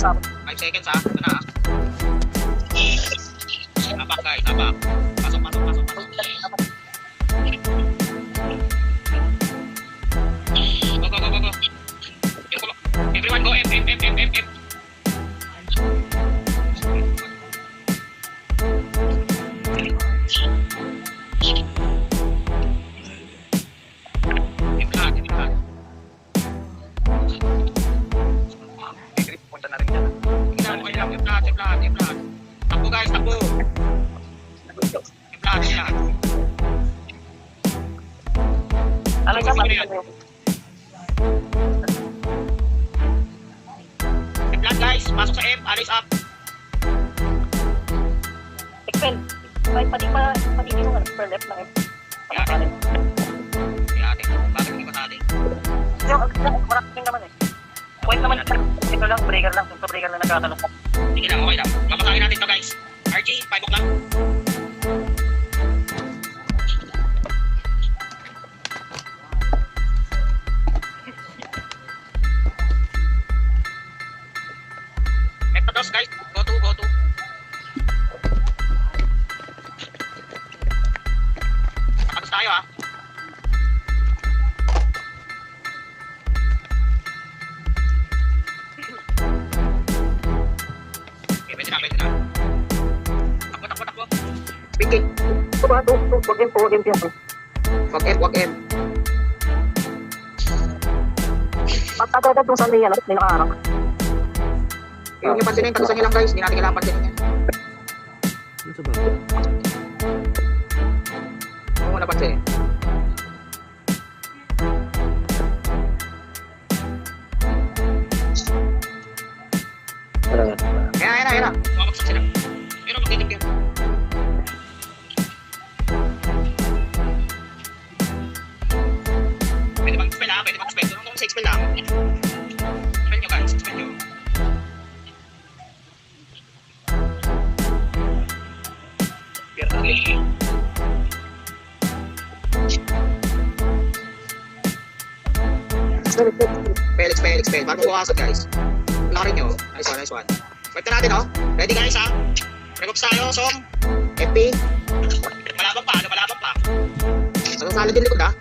5 seconds ha. Ito na ha. Tapak guys, tapak. Pasok. Go. Everyone go, M. Punta na rin dyan. Tingnan mo kayo lang, yung lahat. Takbo guys, takbo. Yung lahat. Ano siya ba? Flat guys, pasok sa M, alis up. Excel. Pati mo nga, per left lang eh. Ate, bakit hindi ba sa atin? Marating naman eh. Point naman, ito lang, breaker lang. Ito breaker lang nagkatalong. Sige lang, okay lang. Papasahin natin ito guys. RG, 5 o'clock. Metados guys, go to. Metados tayo ha. Okay, pwede na. Takbo. Speaking. Wag M. Pagkagagad yung saan yan, may nakaharap. Yung pansinin, tagusan nyo lang guys, hindi natin kailangan pansinin yan. Ano sa ba? Huwag mo na pansinin. Ayan na. Mamaksak sila. Pero magtitip yan. Pwede mag-spell ha, Kung sa expel lang. Spell nyo guys, spell nyo. Spell. Bago bukasan guys. Lakarin nyo. Nice one. Pwede natin oh. Ready guys ha. Remox tayo, Song. FP. Malaban pa. Salad din likod ha.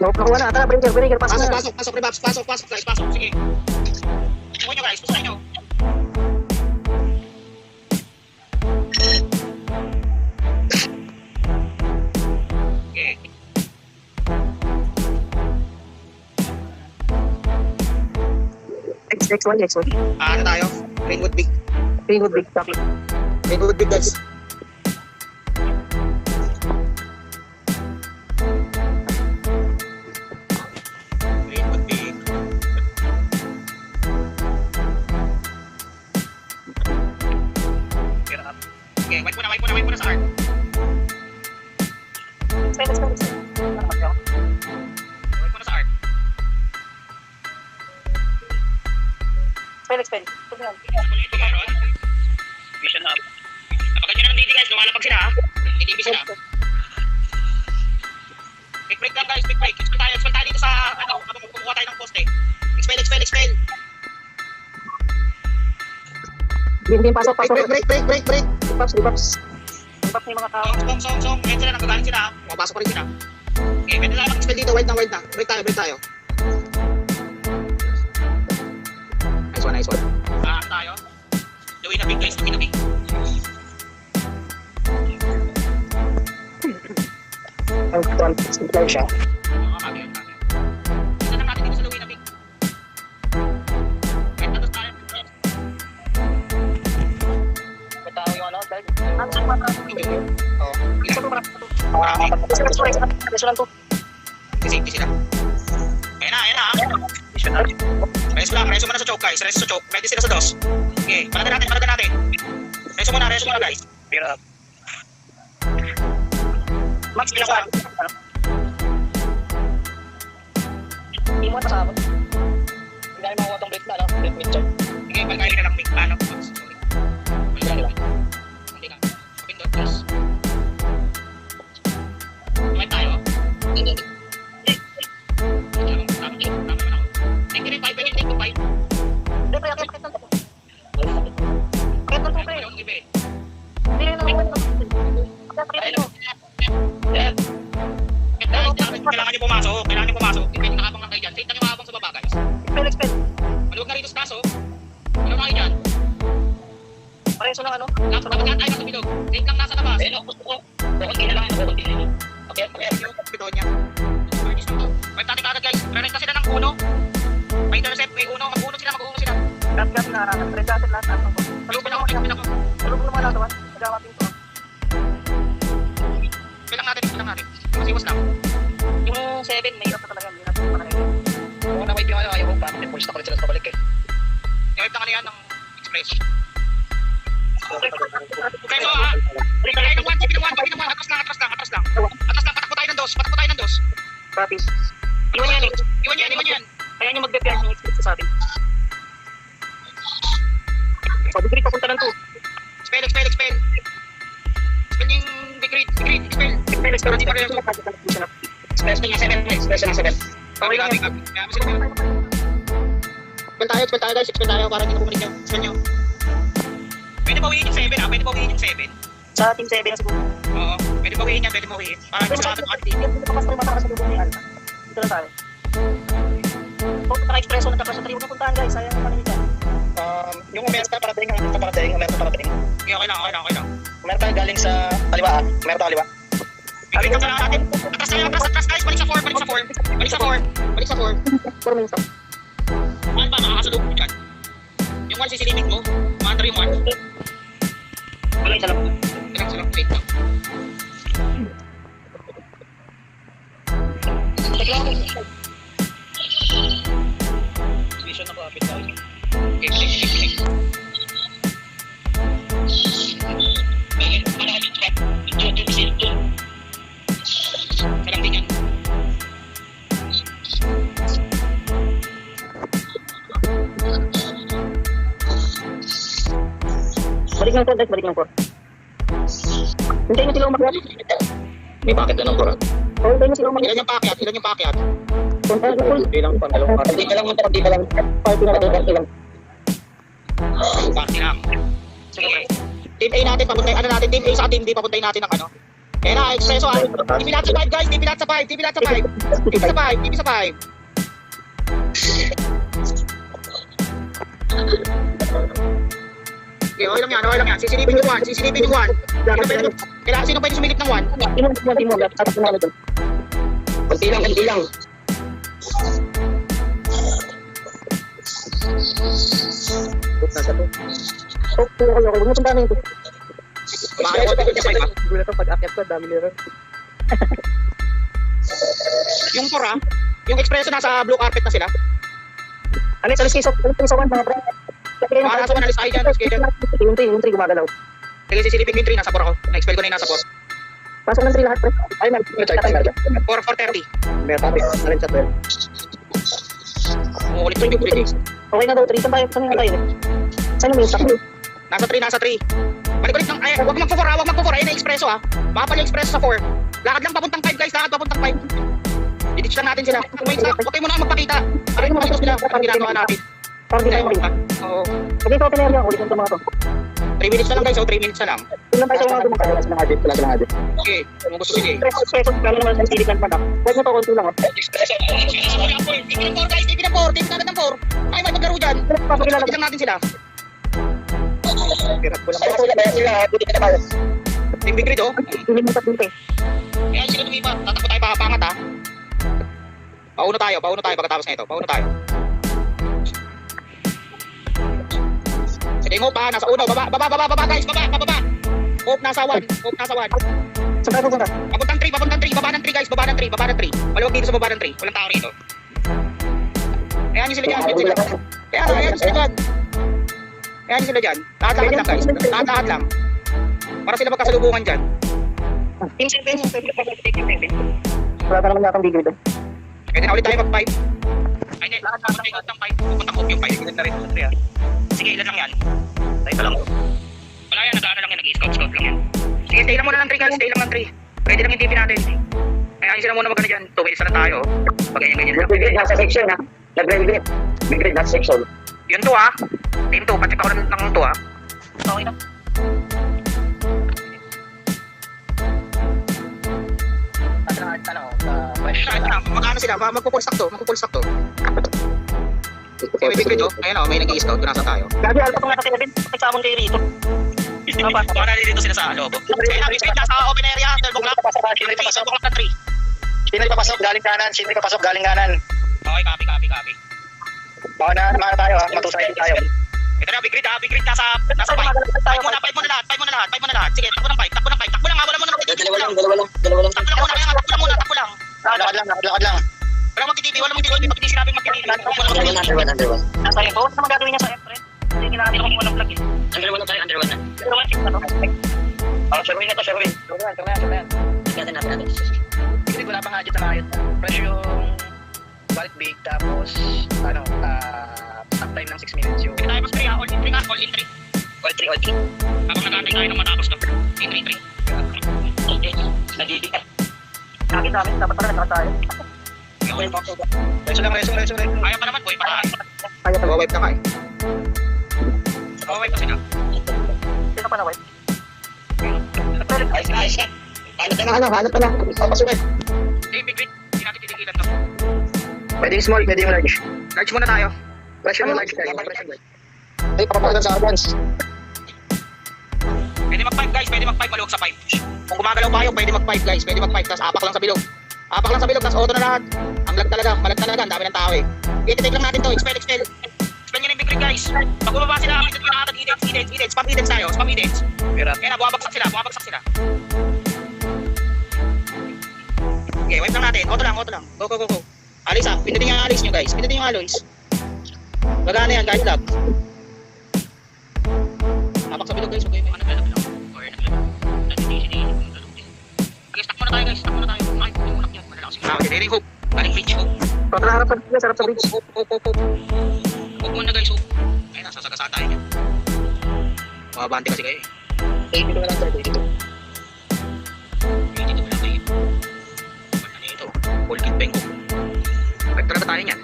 Nakuha na. Tara, breaker. Pasok na. Pasok, rebuffs. Pasok guys, pasok. Sige. Tukoy nyo guys, pusahin nyo. Okay. X1. Ano tayo? Greenwood Big. Copy. Greenwood Big guys. Greenwood Big. Okay, wipe mo na sa art. Spell. Wipe mo na sa art. Spell. Vision up. Kapag ganyan ang DD guys, lumalapag sila ha. DDB sila. Break lang guys, break. Expel tayo dito sa, habang kumukuha tayo ng poste. Expel. Din pasok. Break. Rebuffs ni mga tao. Song. Ngayon sila, nagagaling sila ha. Pumapasok pa rin sila. Okay, pwede tayo mag-expel dito, wide na. Break tayo. Nice one. Tayo. Luwi na big guys, luwi na big. Ang simple siya. Kami. Isa na natin dito sa luwi na big. Wait, tatos tayo. Bitaw yung ano, guys. Ang sama na. Oo. Ito marami. Safety sila. Ayan na. Reso muna sa choke guys. Ready sila sa dos. Okay, palagan natin. Reso muna guys. Beer up. Max bilang ka. Hindi mo pasabot. Hindi namin makuha itong break na, break mid-check. Sige, pagkain na lang big paano. Sorry. Hindi ka. Pindot guys. Tumain tayo. Hindi. Tama naman ako. Take 5. Hindi, pre, okay. expreso ng ano. Dapat tayo nasa bilog. Take lang nasa labas. Kukunti na lang yun, kukunti na lang. Okay, Yung bitoon niya. Pwede sa to. Pwede natin kagad guys. Rerenta sila ng uno. May intercept, may uno. Mag-uno sila, mag-uno sila. gat na, red dot lahat ng ako. Salubin ako, salubin ako. Salubin naman natin, nagkakating ko. Bilang natin. Masiwas lang. Yung 7, may hirap na talaga, hindi natin pa rin. Oo na may piyo ayaw ko. Parang may pulis na ko rin sila sa pabalik eh. Yung ito nga yan ng expresso. Expresso ha. Bigay ng 1, bigay ng 1. Atras lang. Atras lang, patakbo tayo ng dos. Copy. Iwan yan eh. Iwan yan. Kaya nyo mag-depian yung expreso sa atin. Sabi ko rin papunta lang to. Expel. Expel yung big read. Expreso Hindi pa rin. Express niya 7. Express na 7. Okay lang. Expel tayo guys. Expel tayo para hindi na bumalik yan. Expel nyo. Pwede bawiin yung 7 ha. Pwede bawiin yung 7. sa team 7 na siguro. Oo. Pwede bawiin yan. Para hindi sa ating team. Hindi pa kasi matakas sa lugar ni Alta. Dito lang tayo. Kung naka-expreso na tapos sa 3, huwag na puntahan guys. Sayang naman nito. Yung Umerta parating. Okay lang. Umerta galing sa kaliwa ah. Umerta kaliwa. Balik ka lang natin. Atras guys. Balik sa 4. 4 minutes off. Ano ba makakasalubong mo dyan? Yung 1 sisilipin mo. Maandar yung 1. Wala isa lang. Sarap. Wait lang. Vision ako apit tayo. Okay. Sarap din yan. Balik lang po, guys. Balik lang po. Hintayin nyo sila umakyat. May bakit na ng pura? Oo, hintayin nyo sila umakyat. Ilan yung paakyat? Puntahan ko full. Hindi lang pangalong parang. Hindi ka lang. Party na lang. Party lang. Sige. Team A natin, papuntahin natin. Team A sa Team D, papuntahin natin ng ano. Kaya na, expresso ha. TV lahat sa 5 guys. TV lahat sa 5. Okay, okay lang yan. Sisilipin yung 1. Kailangan sino pwede sumilip ng 1? Timo. Tatak na namin. Kunti lang. Okay. Huwag mo puntahan ito. Bakit ako sa 5 ha? Gulat ang pag-akyat ko, dami nila. Yung 4 ha? Yung expresso nasa blue carpet na sila. Alis kayo sa 1, mga bro. Para sa manalis tayo dyan. Yung 3 gumagalaw. Sige, sisilipin ko yung 3. Nasa 4 ako. Na-expel ko na yung nasa 4. Pasok ng 3 lahat, pre. Ay, 4:30. May topic. Alin sa 12. Umuulit ko yung 3 days. Okay na daw, 3. Saan tayo? Saan yung minsak? Nasa 3. Balik-balik lang. Ay, huwag magpo-4 ha. Ayun na expresso ha. Baka pala yung expresso sa 4. Lakad lang papuntang 5 guys. Papuntang 5. Diditch lang natin sila. Wait, huwag kayo muna magpakita. Para yung makikita sila. Ang ginagawa natin. Parang di tayo makita. Oo. Sabi ko, pinayari ako. Ulit ng mga to. 3 minutes na lang guys. 3 minutes na lang. Ilan tayo sa mga dumakaya? Wala silang adit. Okay. Kung gusto sige. Expreso, kaya naman sa silikan pa na. Huwag mo to, konti lang. TV ng 4 guys. TV natin ng 4. Ay, may maglaro dyan. Papakilala Lang natin sila. Pirat ko lang. Kaya sila. Buti ka na ba? Team Big Red oh. Hindi mo dito eh. Kaya sila tumipa. Tatakbo tayo pakangat ha. Pauno tayo pagkatapos na ito. Sige, Hope ha. Nasa uno. Baba guys. Baba. Hope nasa 1. Saan tayo pupunta? Papuntang 3. Baba ng 3 guys. Baba ng 3. Maluwag dito sa baba ng 3. Walang tao rito. Ayan nyo sila dyan. Ayan sila dyan. Lahat lang guys. Lahat lang. Para sila magkasalubungan dyan. Team 7. Wala ka naman yakang bigay doon. Pwede na ulit tayo mag-5. Ay, hindi. Lahat ng 5. Pupuntang Hope yung 5. Ilan na rin. Sige, ilan lang yan. Tayo lang. Wala yan. Nag-ano lang yan. Nag-scout lang yan. Sige, stay lang muna ng 3 guys. Stay lang ng 3. Pwede lang yung TV natin. Kaya ayun sila muna magana dyan. 2 minutes na tayo. Pag ganyan lang. Nag-grade nasa section ha. Nag-grade. Nag-grade nasa section. Yun 2 ha. Team 2. Pacheck ako ng 2 ha. Okay na. Magkano sila? Magpo-full stack to. Okay, may big red oh. Ayan oh. May nag-i-scout. Nasa tayo. Gabi, alta pa nga na kinabin. Pagsamon kayo rito. Baka nalilito sila sa loob. Kaya namin nasa open area, 12 o'clock. 12 o'clock na 3. Sino yung papasok galing kanan? Sino yung papasok galing kanan? Okay, copy. Baka na naman tayo ha, matusay tayo. Ito na, big grid nasa 5. 5 muna lahat. Sige, takbo ng 5. Takbo lang, wala mo na. Dalawa lang. Takbo lang. Lakad lang. Walang magtitipi. Pag hindi sinabing magtitipi. Under one. Nasa ito, ano magagawin niya sa F-Red? Hindi kailangan nila kumuha ng plug in. Under one na tayo. Pero 1 6 na to. Sherwin na to, Sherwin. Sure yan. Tignan natin. Hindi wala pang agit na ayot. Fresh yung balik big tapos top time ng 6 minutes yung Tayo mas kaya, all in 3. All three. Habang nagantay tayo ng matapos na. 3. Nadidikat. nakita namin dapat pala nakatayo. Reso lang. Kaya pa naman, boy. Kaya pa Wipe na ka eh. Okay pa sila. sino pa na wipe? Ayos. Hanap na. Papasukin. Big grid. Hindi natin titigilan to. Pwede yung small, pwede yung large. Large muna tayo. Pressure yung large tayo. Ay, papapagan sa advance. Pwede mag-5 guys, maluwag sa 5. Kung gumagalaw tayo, pwede mag-5 guys, tapos apak lang sa bilog, tapos auto na lahat. Ang malag talaga, ang dami ng tao eh. I-take lang natin to, expel nyo na yung big rig guys. Pag bumaba sila, kita nyo nakatag edents, spam edents tayo, Kaya na, bumabagsak sila. Okay, wipe lang natin, auto lang. Go. Alis ha, pindutin yung alis nyo guys, Magana yan, kahit lag. Apak sa bilog guys, huwag kayo may naglalag. Okay, stop muna tayo guys. Ay, tumunak yan. Malalakas yung tao. Deliring hook. Galing beach hook. Para harapan sila, sarap sa beach. Hook muna guys, hook. Ayun na, sasagasaan tayo niyan. Mababante kasi kayo eh. 82 na lang tayo, 82. Dito na lang kayo. Ano ito? Full kit bang hook. Balik talaga tayo niyan.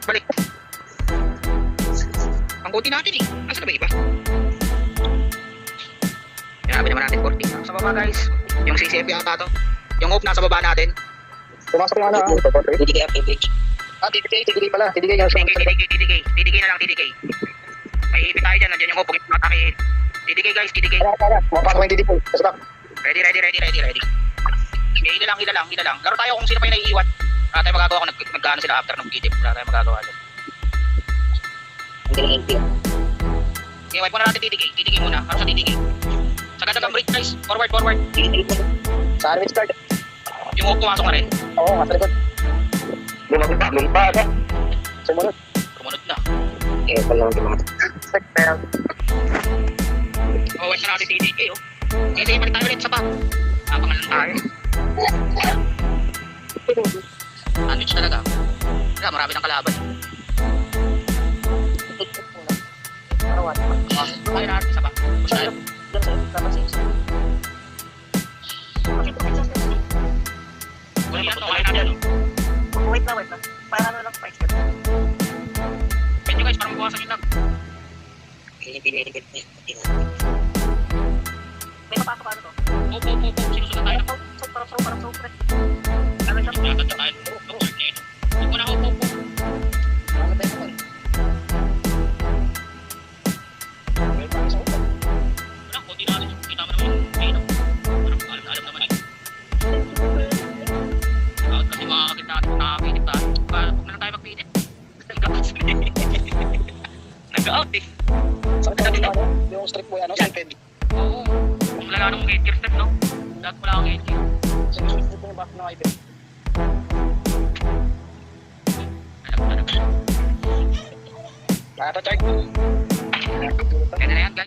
Balik. Ang konti natin eh. Asa na ba iba? Grabe naman natin 40. Sa baba guys. Yung CCF yata to. Yung hook nasa baba natin. Pumasok yung TDK up, TDK. TDK pala. TDK yung TDK na lang. May ipit tayo dyan. Nandiyan yung hook. Pag matake. TDK guys. Mapasok yung TDK. Stop. Ready. Okay, hila lang. Laro tayo kung sino pa yung naiiwan. Wala tayong magagawa kung nagkaano sila after ng video. Wala tayong magagawa dyan. Okay, wipe muna natin TDK muna. Ano sa TDK? Sa ganda ng break guys. Forward. Sa Armin start. Yung hook pumasok na rin. Oo, nasa likod. Lumpa ka. Sumunod. Kumunod na. Eh, pala lang ito. Oh, wipe na natin TDK oh. Okay, balik tayo ulit sa pa. Napangal lang tayo. Sandwich talaga. Wala, marami ng kalaban. Arawan. Tayo na natin sa pa. Push tayo. Wala yan to, kaya natin ano. Wait na. Parang lang 5 steps. Pwede nyo guys, parang buwasan yung lag. May mapasok ano to? Opo. Sinusunod tayo na. Parang so. Ano siya? Yatad na tayo. Huwag mo na, opo. Ano tayo naman? Wala, kunti na natin. Kita mo naman yung pinaw. Parang alam naman eh. Bakit kasi makakakit natin kung nakakitip tayo. Huwag na lang tayo magpinit. Nag-out eh. Saan ka natin yung strip boy siped? Oo. Wala nung gate gear step no? Lahat wala akong gate gear. Sinusunod ko yung back ng iPad. Kaya na yan guys.